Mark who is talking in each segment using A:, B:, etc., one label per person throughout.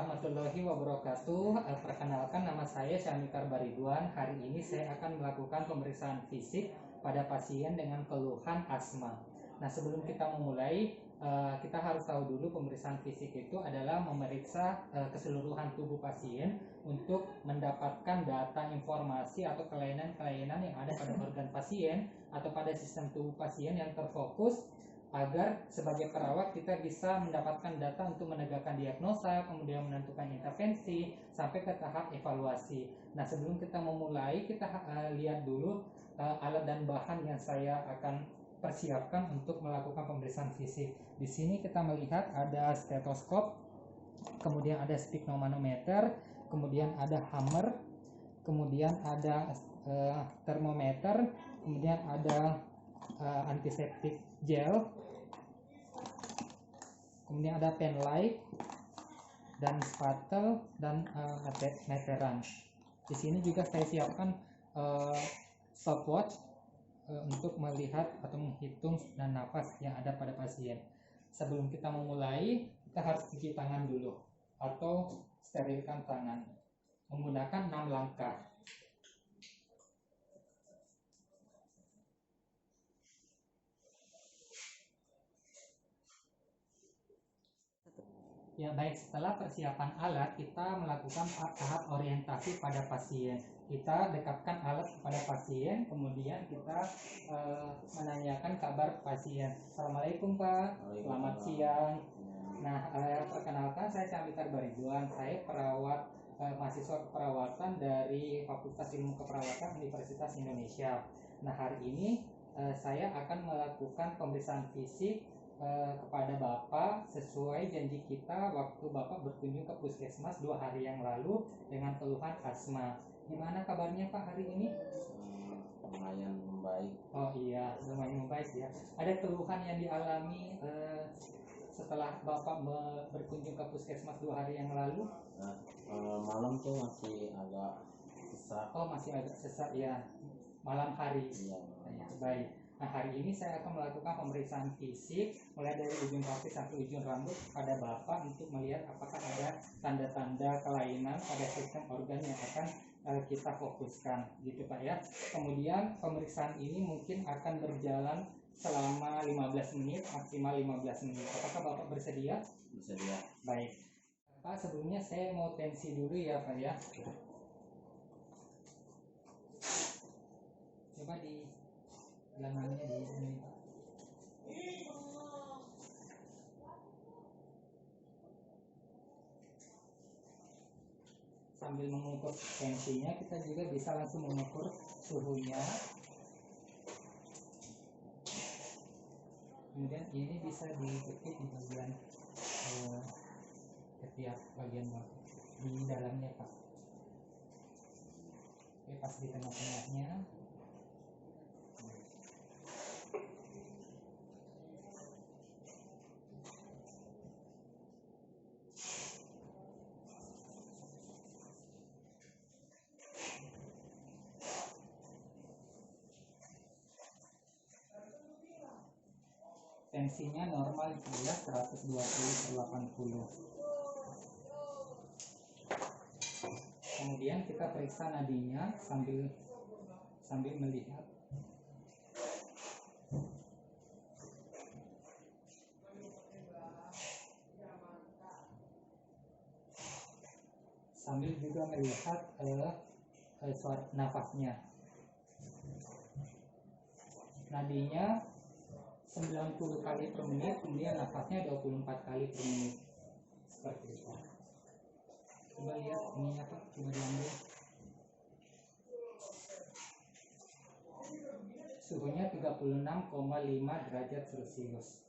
A: warahmatullahi wabarakatuh. Perkenalkan, nama saya Syamikar Baridwan. Hari ini saya akan melakukan pemeriksaan fisik pada pasien dengan keluhan asma. Nah, sebelum kita memulai, kita harus tahu dulu pemeriksaan fisik itu adalah memeriksa keseluruhan tubuh pasien untuk mendapatkan data informasi atau kelainan-kelainan yang ada pada organ pasien atau pada sistem tubuh pasien yang terfokus, agar sebagai perawat kita bisa mendapatkan data untuk menegakkan diagnosa, kemudian menentukan intervensi, sampai ke tahap evaluasi. Nah, sebelum kita memulai, kita lihat dulu alat dan bahan yang saya akan persiapkan untuk melakukan pemeriksaan fisik. Di sini kita melihat ada stetoskop, kemudian ada sphygmomanometer, kemudian ada hammer, kemudian ada termometer, kemudian ada antiseptik gel, kemudian ada pen light dan spatel dan meteran. Di sini juga saya siapkan stopwatch untuk melihat atau menghitung dan nafas yang ada pada pasien. Sebelum kita memulai, kita harus cuci tangan dulu atau sterilkan tangan menggunakan 6 langkah. Ya baik, setelah persiapan alat, kita melakukan tahap orientasi pada pasien. Kita dekatkan alat kepada pasien, kemudian kita menanyakan kabar pasien. Assalamualaikum Pak, selamat siang. Nah, perkenalkan, saya Syamikar Baridwan. Saya perawat, mahasiswa keperawatan dari Fakultas Ilmu Keperawatan Universitas Indonesia. Nah, hari ini saya akan melakukan pemeriksaan fisik kepada Bapak sesuai janji kita waktu Bapak berkunjung ke puskesmas 2 hari yang lalu dengan keluhan asma. Gimana kabarnya Pak hari ini?
B: Lumayan membaik.
A: Oh iya, lumayan membaik ya. Ada keluhan yang dialami setelah Bapak berkunjung ke puskesmas 2 hari yang lalu?
B: Malam tuh masih agak sesak.
A: Oh, masih agak sesak ya. Malam hari.
B: Iya.
A: Ya, baik. Nah, hari ini saya akan melakukan pemeriksaan fisik mulai dari ujung kaki sampai ujung rambut pada Bapak untuk melihat apakah ada tanda-tanda kelainan pada sistem organ yang akan kita fokuskan, gitu Pak ya. Kemudian pemeriksaan ini mungkin akan berjalan selama 15 menit, maksimal 15 menit. Apakah Bapak bersedia?
B: Bersedia.
A: Baik. Pak, sebelumnya saya mau tensi dulu ya Pak ya. Coba di lengannya di sini Pak. Sambil mengukur tensinya, kita juga bisa langsung mengukur suhunya. Kemudian ini bisa dikit di bagian setiap bagian di dalamnya Pak. Oke, pas di tengah-tengahnya. Tensinya normal ya, 120/80. Kemudian kita periksa nadinya sambil melihat. Sambil juga melihat suara nafasnya. Nadinya 90 kali per menit, kemudian nafasnya 24 kali per menit. Seperti itu. Coba lihat ini apa? Coba diambil. Suhunya 36,5 derajat Celcius.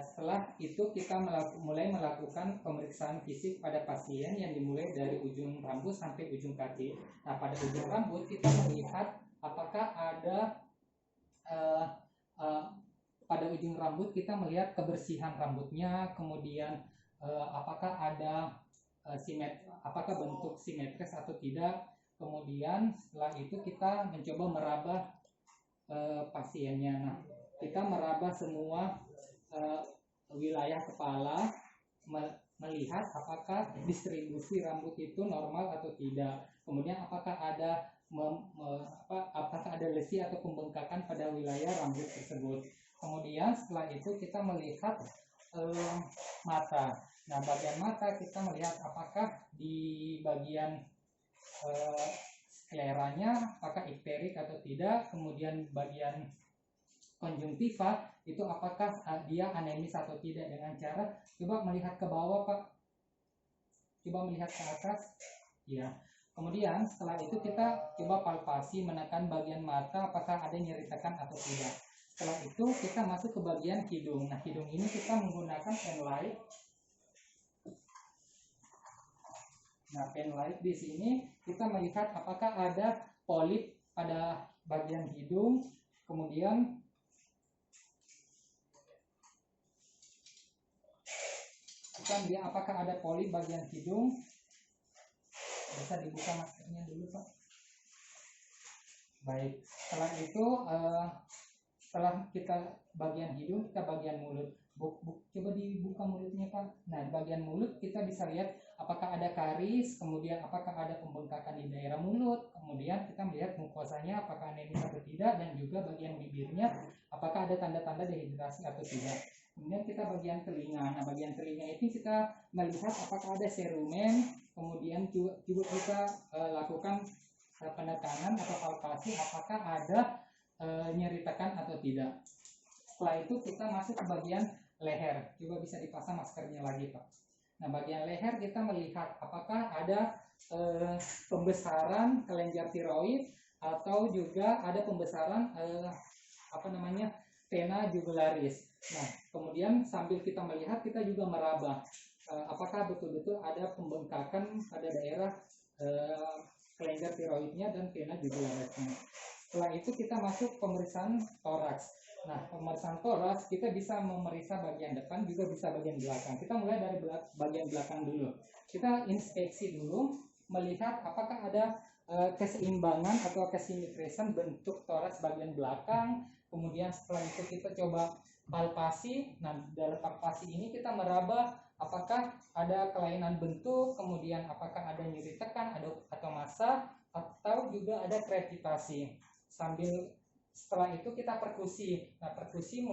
A: Setelah itu kita mulai melakukan pemeriksaan fisik pada pasien yang dimulai dari ujung rambut sampai ujung kaki. Nah, pada ujung rambut kita melihat apakah ada pada ujung rambut kita melihat kebersihan rambutnya, kemudian apakah ada apakah bentuk simetris atau tidak. Kemudian setelah itu kita mencoba meraba pasiennya. Nah, kita meraba semua wilayah kepala melihat apakah distribusi rambut itu normal atau tidak. Kemudian apakah ada apakah ada lesi atau pembengkakan pada wilayah rambut tersebut. Kemudian setelah itu kita melihat mata. Nah, bagian mata kita melihat apakah di bagian skleranya apakah ikterik atau tidak. Kemudian bagian konjungtiva itu apakah dia anemis atau tidak, dengan cara coba melihat ke bawah Pak, coba melihat ke atas ya. Kemudian setelah itu kita coba palpasi, menekan bagian mata apakah ada nyeri tekan atau tidak. Setelah itu kita masuk ke bagian hidung. Nah, hidung ini kita menggunakan pen light. Nah, pen light di sini kita melihat apakah ada polip pada bagian hidung. Kemudian kita lihat apakah ada polip bagian hidung. Bisa dibuka maskernya dulu Pak. Baik, setelah itu setelah kita bagian hidung, kita bagian mulut. Coba dibuka mulutnya Pak. Nah, bagian mulut kita bisa lihat apakah ada karis, kemudian apakah ada pembengkakan di daerah mulut, kemudian kita melihat mukosanya apakah anemis atau tidak, dan juga bagian bibirnya apakah ada tanda-tanda dehidrasi atau tidak. Kemudian kita bagian telinga. Nah, bagian telinga itu kita melihat apakah ada serumen, kemudian juga kita lakukan penekanan atau palpasi apakah ada nyeri tekan atau tidak. Setelah itu kita masuk ke bagian leher. Coba bisa dipasang maskernya lagi Pak. Nah, bagian leher kita melihat apakah ada pembesaran kelenjar tiroid atau juga ada pembesaran vena jugularis. Nah, kemudian sambil kita melihat kita juga meraba apakah betul-betul ada pembengkakan pada daerah kelenjar tiroidnya dan vena jugularisnya. Setelah itu kita masuk pemeriksaan toraks. Nah, pemeriksaan toraks kita bisa memeriksa bagian depan juga bisa bagian belakang. Kita mulai dari bagian belakang dulu. Kita inspeksi dulu, melihat apakah ada keseimbangan atau kesimetrisan bentuk toraks bagian belakang. Kemudian setelah itu kita coba palpasi. Nah, dalam palpasi ini kita meraba apakah ada kelainan bentuk, kemudian apakah ada nyeri tekan atau massa, atau juga ada krepitasi. Setelah itu kita perkusi. Nah, perkusi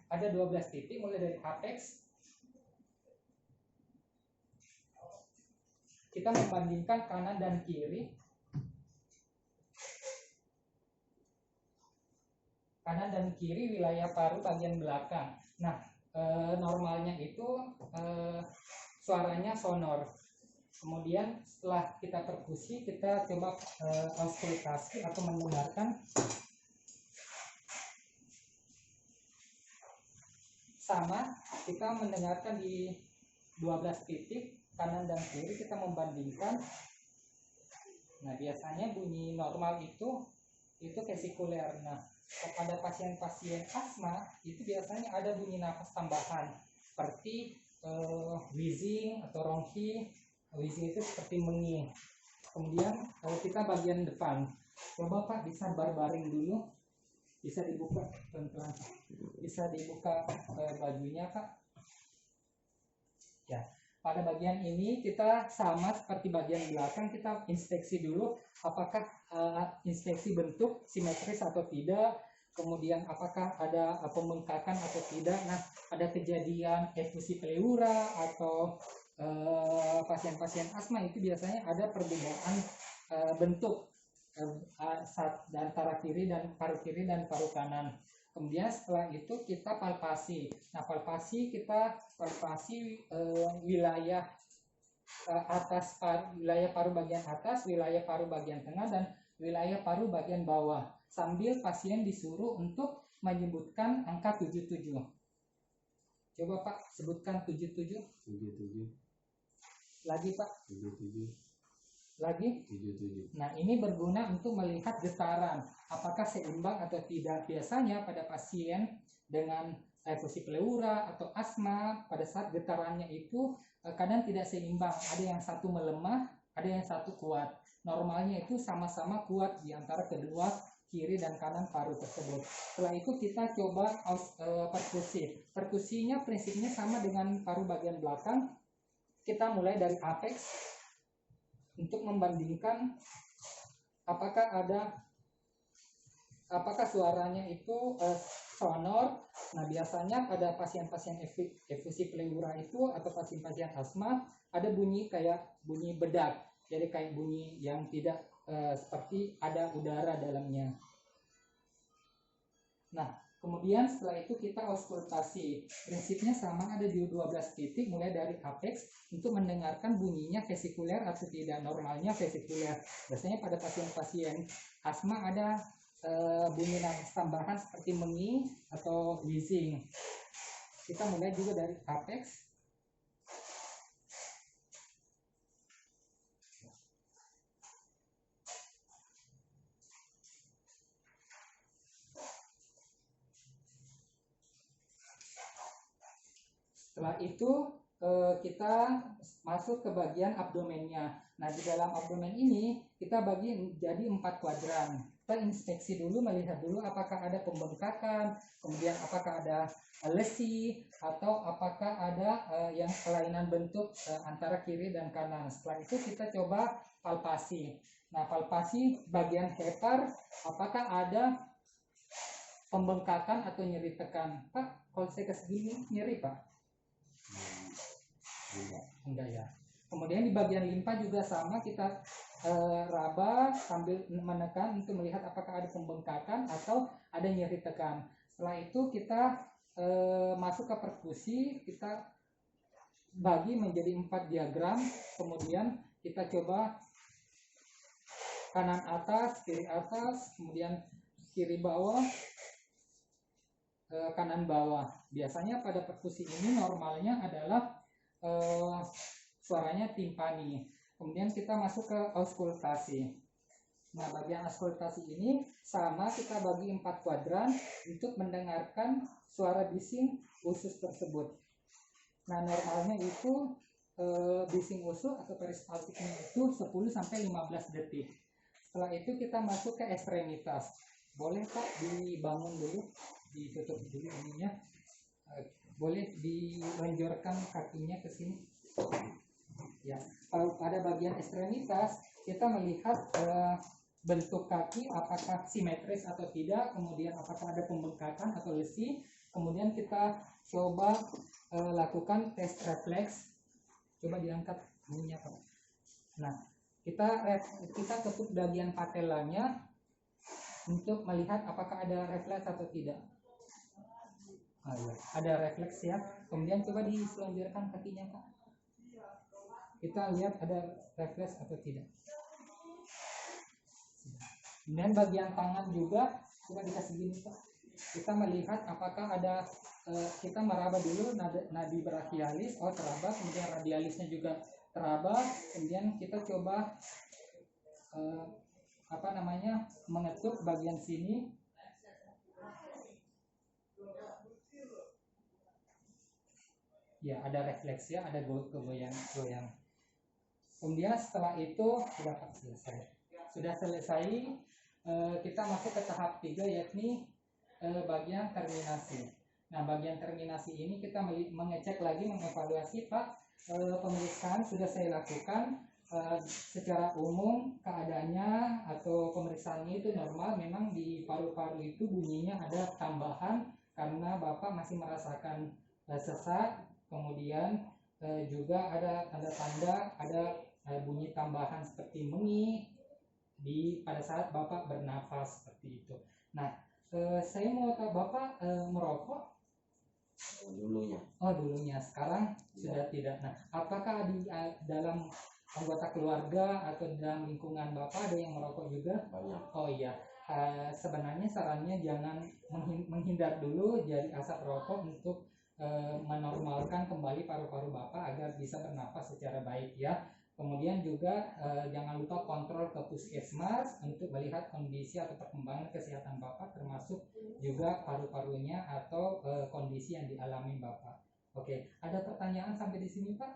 A: ada 12 titik mulai dari apex. Kita membandingkan kanan dan kiri. Kanan dan kiri wilayah paru bagian belakang. Nah, normalnya itu suaranya sonor. Kemudian setelah kita perkusi, kita coba auskultasi atau mendengarkan. Sama, kita mendengarkan di 12 titik kanan dan kiri, kita membandingkan. Nah, biasanya bunyi normal itu vesikuler. Nah, kepada pasien-pasien asma itu biasanya ada bunyi nafas tambahan seperti wheezing atau ronghi. Wheezing itu seperti mengi. Kemudian kalau kita bagian depan, coba Pak bisa barbaring dulu, bisa dibuka pelan-pelan, bisa dibuka bajunya Pak. Ya, pada bagian ini kita sama seperti bagian belakang, kita inspeksi dulu apakah inspeksi bentuk simetris atau tidak, kemudian apakah ada pembengkakan atau tidak. Nah, ada kejadian efusi pleura atau pasien-pasien asma itu biasanya ada perbedaan bentuk antara kiri dan paru kanan. Kemudian setelah itu kita palpasi. Nah, kita palpasi wilayah atas, wilayah paru bagian atas, wilayah paru bagian tengah, dan wilayah paru bagian bawah. Sambil pasien disuruh untuk menyebutkan angka 77. Coba Pak sebutkan 77.
B: 77.
A: Lagi Pak.
B: 77.
A: Lagi.
B: 77.
A: Nah, ini berguna untuk melihat getaran apakah seimbang atau tidak. Biasanya pada pasien dengan efusi pleura atau asma, pada saat getarannya itu kadang tidak seimbang. Ada yang satu melemah, ada yang satu kuat. Normalnya itu sama-sama kuat di antara kedua kiri dan kanan paru tersebut. Setelah itu kita coba perkusi. Perkusinya prinsipnya sama dengan paru bagian belakang. kita mulai dari apex untuk membandingkan apakah suaranya itu sonor. Nah, biasanya pada pasien-pasien efusi pleura itu atau pasien-pasien asma ada bunyi kayak bunyi bedak, jadi kayak bunyi yang tidak seperti ada udara dalamnya. Nah, kemudian setelah itu kita auskultasi. Prinsipnya sama, ada di 12 titik mulai dari apex untuk mendengarkan bunyinya vesikuler atau tidak, normalnya vesikuler. Biasanya pada pasien-pasien asma ada bunyi nafas tambahan seperti mengi atau wheezing. Kita mulai juga dari apex. Setelah itu kita masuk ke bagian abdomennya. Nah, di dalam abdomen ini kita bagi jadi 4 kuadran. Kita inspeksi dulu, melihat dulu apakah ada pembengkakan, kemudian apakah ada lesi, atau apakah ada yang kelainan bentuk antara kiri dan kanan. Setelah itu kita coba palpasi. Nah, palpasi bagian hepar, apakah ada pembengkakan atau nyeri tekan. Pak, kalau saya kesini nyeri, Pak? Enggak ya. Kemudian di bagian limpa juga sama, kita raba sambil menekan untuk melihat apakah ada pembengkakan atau ada nyeri tekan. Setelah itu kita masuk ke perkusi, kita bagi menjadi 4 diagram, kemudian kita coba kanan atas, kiri atas, kemudian kiri bawah, kanan bawah. Biasanya pada perkusi ini normalnya adalah suaranya timpani. Kemudian kita masuk ke auskultasi. Nah, bagian auskultasi ini sama, kita bagi 4 kuadran untuk mendengarkan suara bising usus tersebut. Nah, normalnya itu bising usus atau peristaltiknya itu 10-15 detik. Setelah itu kita masuk ke ekstremitas. Boleh Pak dibangun dulu, ditutup dulu ininya. Boleh dilonjorkan kakinya ke sini. Ya, kalau pada bagian ekstremitas kita melihat bentuk kaki apakah simetris atau tidak, kemudian apakah ada pembengkakan atau lesi. Kemudian kita coba lakukan tes refleks. Coba diangkat ininya, Pak. Nah, kita ketuk bagian patelanya untuk melihat apakah ada refleks atau tidak. Ada refleks ya. Kemudian coba diselonjorkan kakinya, Pak. Kita lihat ada refleks atau tidak. Kemudian bagian tangan juga coba dikasih gini, Pak. Kita melihat apakah ada kita meraba dulu nadi brachialis, teraba, kemudian radialisnya juga teraba. Kemudian kita coba mengetuk bagian sini. Ya, ada refleks ya, ada goyang. Kemudian setelah itu sudah selesai, kita masuk ke tahap 3, yakni bagian terminasi. Nah, bagian terminasi ini kita mengecek lagi, mengevaluasi, Pak, pemeriksaan sudah saya lakukan. Secara umum keadaannya atau pemeriksaannya itu normal. Memang di paru-paru itu bunyinya ada tambahan karena Bapak masih merasakan sesak. Kemudian juga ada tanda-tanda ada bunyi tambahan seperti mengi pada saat Bapak bernafas seperti itu. Nah, saya mau tahu Bapak merokok? Dulunya. Sekarang sudah tidak. Nah, apakah di dalam anggota keluarga atau dalam lingkungan Bapak ada yang merokok juga?
B: Banyak.
A: Oh iya. Sebenarnya sarannya jangan menghindar dulu dari asap rokok untuk menormalkan kembali paru-paru Bapak agar bisa bernafas secara baik ya. Kemudian juga jangan lupa kontrol ke puskesmas untuk melihat kondisi atau perkembangan kesehatan Bapak, termasuk juga paru-parunya atau kondisi yang dialami Bapak. Oke, ada pertanyaan sampai di sini, Pak?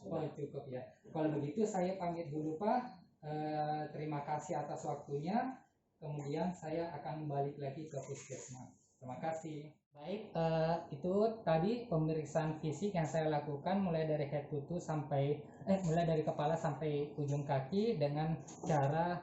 A: Oh, cukup ya. Kalau begitu saya pamit dulu, Pak. Terima kasih atas waktunya. Kemudian saya akan balik lagi ke puskesmas. Terima kasih. Baik, itu tadi pemeriksaan fisik yang saya lakukan mulai dari head to toe mulai dari kepala sampai ujung kaki dengan cara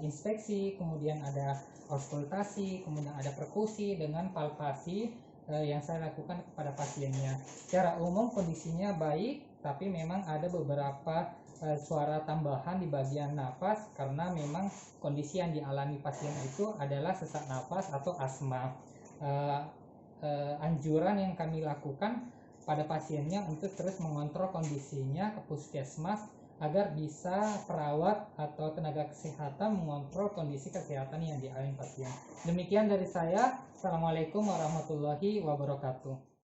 A: inspeksi, kemudian ada auskultasi, kemudian ada perkusi dengan palpasi yang saya lakukan kepada pasiennya. Secara umum kondisinya baik, tapi memang ada beberapa suara tambahan di bagian nafas karena memang kondisi yang dialami pasien itu adalah sesak nafas atau asma. Anjuran yang kami lakukan pada pasiennya untuk terus mengontrol kondisinya ke puskesmas agar bisa perawat atau tenaga kesehatan mengontrol kondisi kesehatan yang dialami pasien. Demikian dari saya. Assalamualaikum warahmatullahi wabarakatuh.